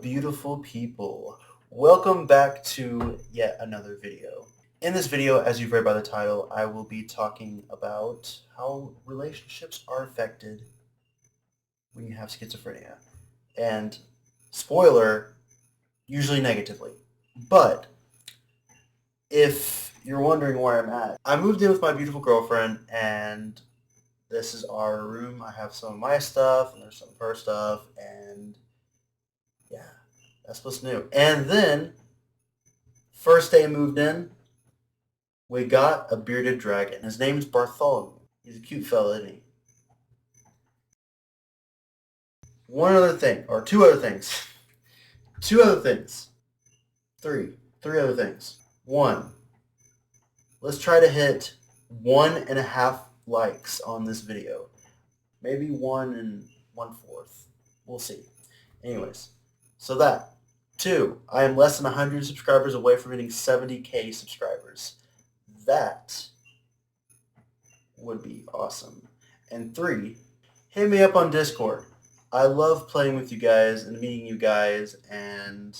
beautiful people. Welcome back to yet another video. In this video, as you've read by the title, I will be talking about how relationships are affected when you have schizophrenia. And spoiler, usually negatively. But if you're wondering where I'm at, I moved in with my beautiful girlfriend and this is our room. I have some of my stuff and there's some of her stuff and yeah, that's what's new. And then, first day moved in, we got a bearded dragon. His name's Bartholomew. He's a cute fella, isn't he? One other thing, or two other things. Two other things. Three other things. One, let's try to hit 1.5 likes on this video. Maybe 1 1/4. We'll see. Anyways, so that. Two, I am less than 100 subscribers away from hitting 70K subscribers. That would be awesome. And three, hit me up on Discord. I love playing with you guys and meeting you guys and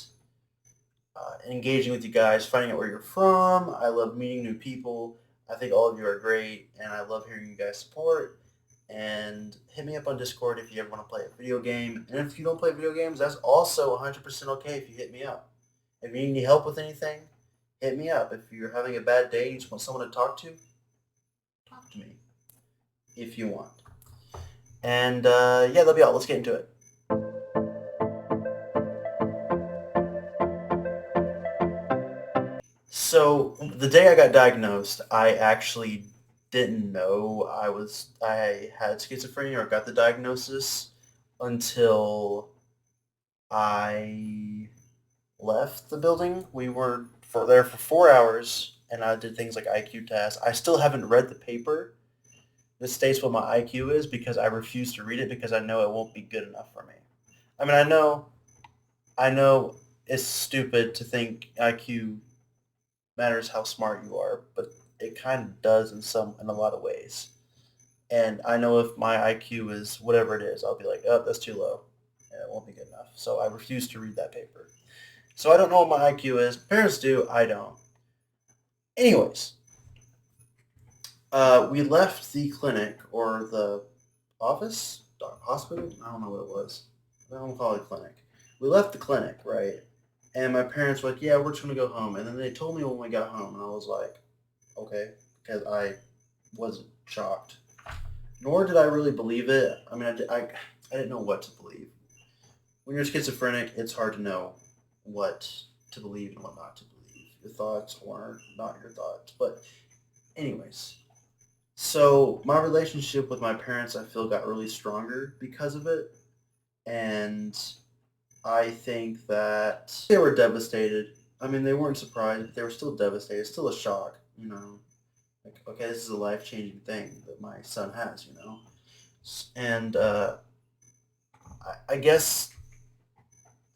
engaging with you guys, finding out where you're from. I love meeting new people. I think all of you are great, and I love hearing you guys support. And hit me up on Discord if you ever want to play a video game. And if you don't play video games, that's also 100% okay if you hit me up. If you need help with anything, hit me up. If you're having a bad day and you just want someone to talk to me if you want. And yeah, that'll be all. Let's get into it. So the day I got diagnosed, I actually didn't know I had schizophrenia or got the diagnosis until I left the building. We were there for 4 hours, and I did things like IQ tests. I still haven't read the paper that states what my IQ is because I refuse to read it because I know it won't be good enough for me. I mean, I know it's stupid to think IQ matters how smart you are, but it kind of does in a lot of ways. And I know if my IQ is whatever it is, I'll be like, oh, that's too low, and it won't be good enough. So I refuse to read that paper. So I don't know what my IQ is. Parents do. I don't. Anyways, we left the clinic or the office, hospital. I don't know what it was. I don't call it a clinic. We left the clinic, right? And my parents were like, yeah, we're just going to go home. And then they told me when we got home, and I was like, okay, because I wasn't shocked. Nor did I really believe it. I mean, I didn't know what to believe. When you're schizophrenic, it's hard to know what to believe and what not to believe. Your thoughts or not your thoughts. But anyways, so my relationship with my parents, I feel, got really stronger because of it. And I think that they were devastated. I mean, they weren't surprised, but they were still devastated. It's still a shock, you know. Like, okay, this is a life-changing thing that my son has, you know. And I guess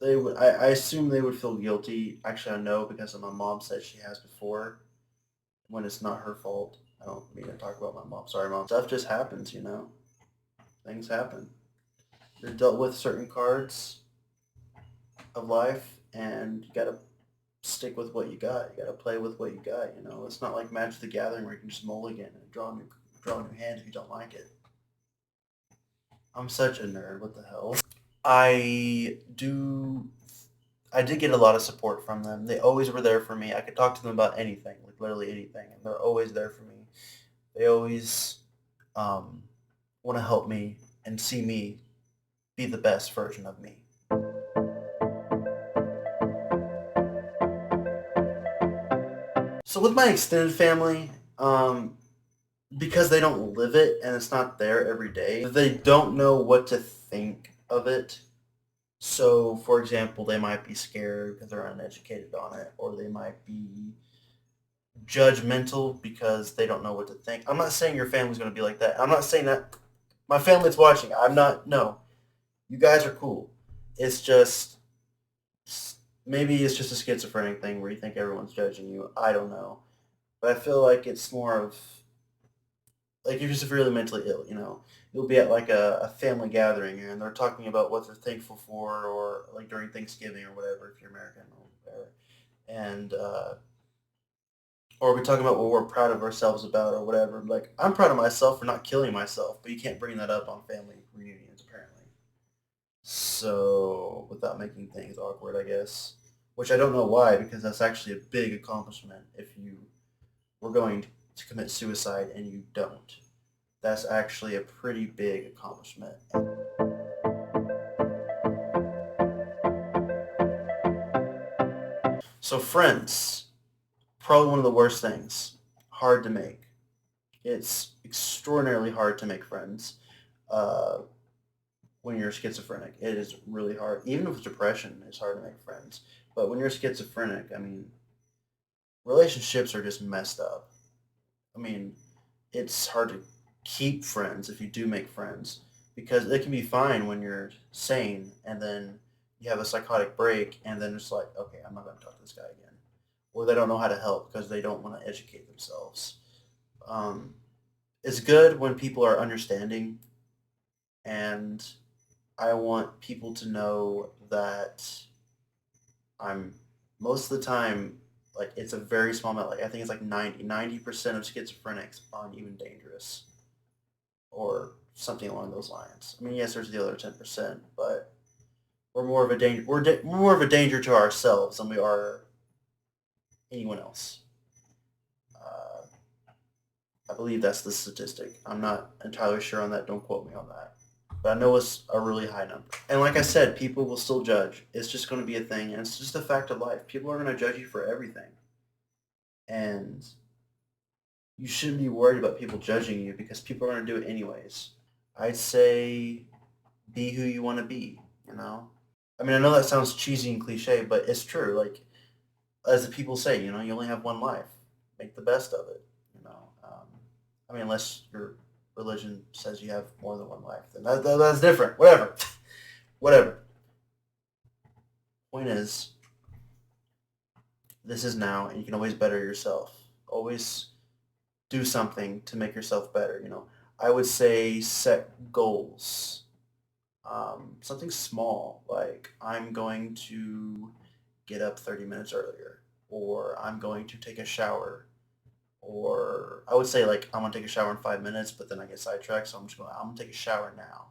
they would. I assume they would feel guilty. Actually, I know because my mom said she has before when it's not her fault. I don't mean to talk about my mom. Sorry, Mom. Stuff just happens, you know. Things happen. You're dealt with certain cards of life, and you gotta stick with what you got. You gotta play with what you got. You know, it's not like Magic the Gathering where you can just mulligan and draw a new hand if you don't like it. I'm such a nerd. What the hell? I do. I did get a lot of support from them. They always were there for me. I could talk to them about anything, like literally anything, and they're always there for me. They always want to help me and see me be the best version of me. So with my extended family, because they don't live it and it's not there every day, they don't know what to think of it. So, for example, they might be scared because they're uneducated on it, or they might be judgmental because they don't know what to think. I'm not saying your family's going to be like that. I'm not saying that my family's watching. I'm not. No, you guys are cool. It's just maybe it's just a schizophrenic thing where you think everyone's judging you. I don't know, but I feel like it's more of like if you're severely mentally ill, you'll be at like a family gathering and they're talking about what they're thankful for, or like during Thanksgiving or whatever if you're American or whatever, and or we talking about what we're proud of ourselves about or whatever. Like I'm proud of myself for not killing myself, but you can't bring that up on family reunions apparently. So without making things awkward, I guess. Which I don't know why, because that's actually a big accomplishment if you were going to commit suicide and you don't. That's actually a pretty big accomplishment. So friends, probably one of the worst things. Hard to make. It's extraordinarily hard to make friends uh, when you're schizophrenic. It is really hard. Even with depression, it's hard to make friends. But when you're schizophrenic, I mean, relationships are just messed up. I mean, it's hard to keep friends if you do make friends because it can be fine when you're sane and then you have a psychotic break and then it's like, okay, I'm not going to talk to this guy again. Or they don't know how to help because they don't want to educate themselves. Um, it's good when people are understanding, and I want people to know that I'm most of the time, like it's a very small amount. Like I think it's like 90% of schizophrenics aren't even dangerous or something along those lines. I mean, yes, there's the other 10%, but we're more of a danger. We're more of a danger to ourselves than we are anyone else. Uh, I believe that's the statistic. I'm not entirely sure on that. Don't quote me on that. But I know it's a really high number. And like I said, people will still judge. It's just going to be a thing, and it's just a fact of life. People are going to judge you for everything. And you shouldn't be worried about people judging you because people are going to do it anyways. I'd say be who you want to be, you know? I mean, I know that sounds cheesy and cliche, but it's true. Like, as the people say, you only have one life. Make the best of it, you know? I mean, unless your religion says you have more than one life, then that's different. Whatever. Whatever. Point is, this is now, and you can always better yourself. Always do something to make yourself better, I would say set goals. Something small, like I'm going to get up 30 minutes earlier, or I'm going to take a shower, or I would say like I'm gonna take a shower in 5 minutes, but then I get sidetracked, so I'm gonna take a shower now,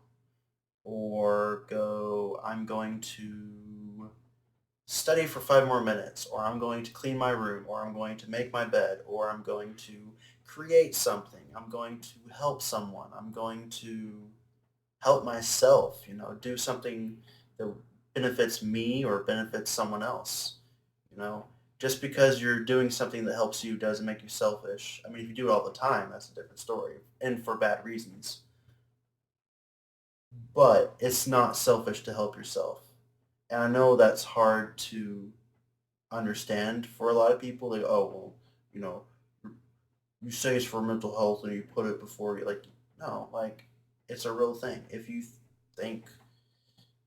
or I'm going to study for 5 more minutes, or I'm going to clean my room, or I'm going to make my bed, or I'm going to create something, I'm going to help someone, I'm going to help myself, do something that benefits me or benefits someone else, you know. Just because you're doing something that helps you doesn't make you selfish. I mean, if you do it all the time, that's a different story, and for bad reasons. But it's not selfish to help yourself. And I know that's hard to understand for a lot of people. Like, oh, well, you know, you say it's for mental health and you put it before you, like, no, like, it's a real thing. If you think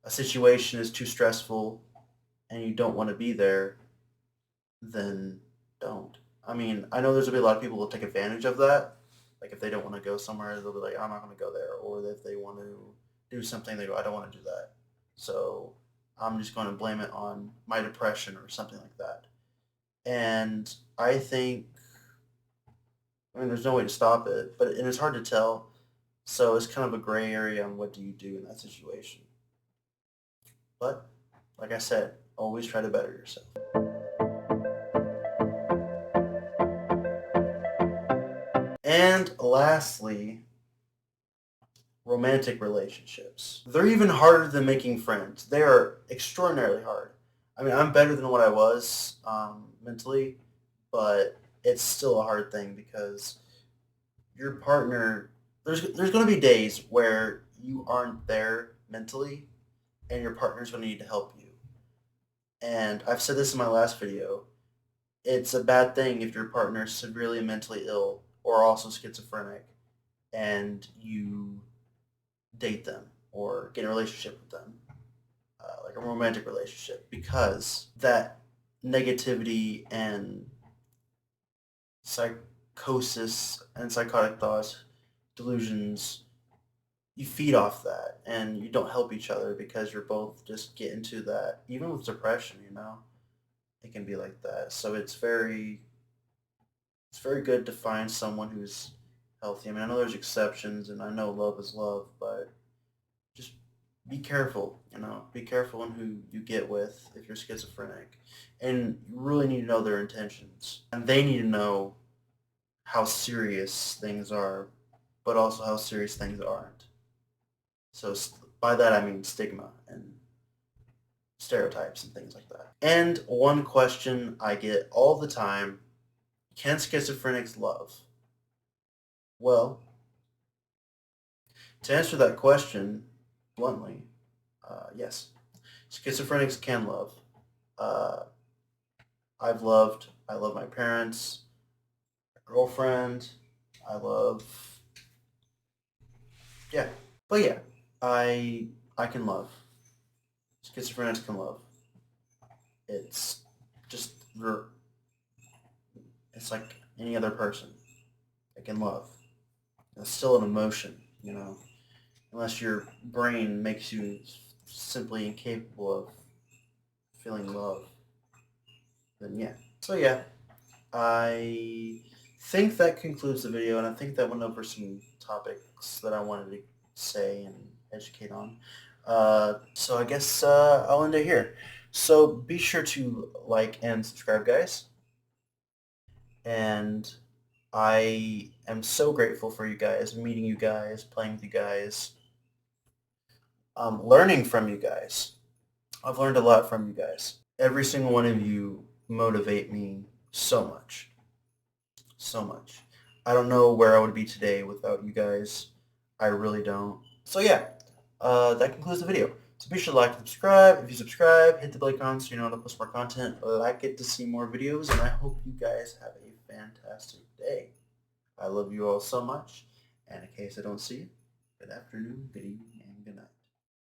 a situation is too stressful and you don't want to be there, then don't. I mean, I know there's going to be a lot of people who will take advantage of that. Like, if they don't want to go somewhere, they'll be like, I'm not going to go there. Or if they want to do something, they go, I don't want to do that. So I'm just going to blame it on my depression or something like that. And I think, I mean, there's no way to stop it, and it's hard to tell. So it's kind of a gray area on what do you do in that situation. But like I said, always try to better yourself. And lastly, romantic relationships. They're even harder than making friends. They are extraordinarily hard. I mean, I'm better than what I was mentally, but it's still a hard thing because your partner, there's going to be days where you aren't there mentally and your partner's going to need to help you. And I've said this in my last video. It's a bad thing if your partner is severely mentally ill or also schizophrenic and you date them or get in a relationship with them, like a romantic relationship, because that negativity and psychosis and psychotic thoughts delusions, you feed off that and you don't help each other because you're both just get into that. Even with depression, it can be like that. So it's very good to find someone who's healthy. I mean, I know there's exceptions and I know love is love, but just be careful, be careful in who you get with if you're schizophrenic. And you really need to know their intentions. And they need to know how serious things are, but also how serious things aren't. So by that I mean stigma and stereotypes and things like that. And one question I get all the time, can schizophrenics love? Well, to answer that question bluntly, yes, schizophrenics can love. Uh, I love my parents, my girlfriend, I love, yeah. But yeah, I can love. Schizophrenics can love. It's just, it's like any other person. It can love. It's still an emotion, unless your brain makes you simply incapable of feeling love, then yeah. So yeah, I think that concludes the video, and I think that went over some topics that I wanted to say and educate on. So I guess I'll end it here. So be sure to like and subscribe, guys. And I am so grateful for you guys, meeting you guys, playing with you guys, learning from you guys. I've learned a lot from you guys. Every single one of you motivate me so much. So much. I don't know where I would be today without you guys. I really don't. So yeah, that concludes the video. So be sure to like and subscribe. If you subscribe, hit the bell icon so you know when I post more content. Like it to see more videos, and I hope you guys have a fantastic day. I love you all so much, and in case I don't see you, good afternoon, good evening, and good night.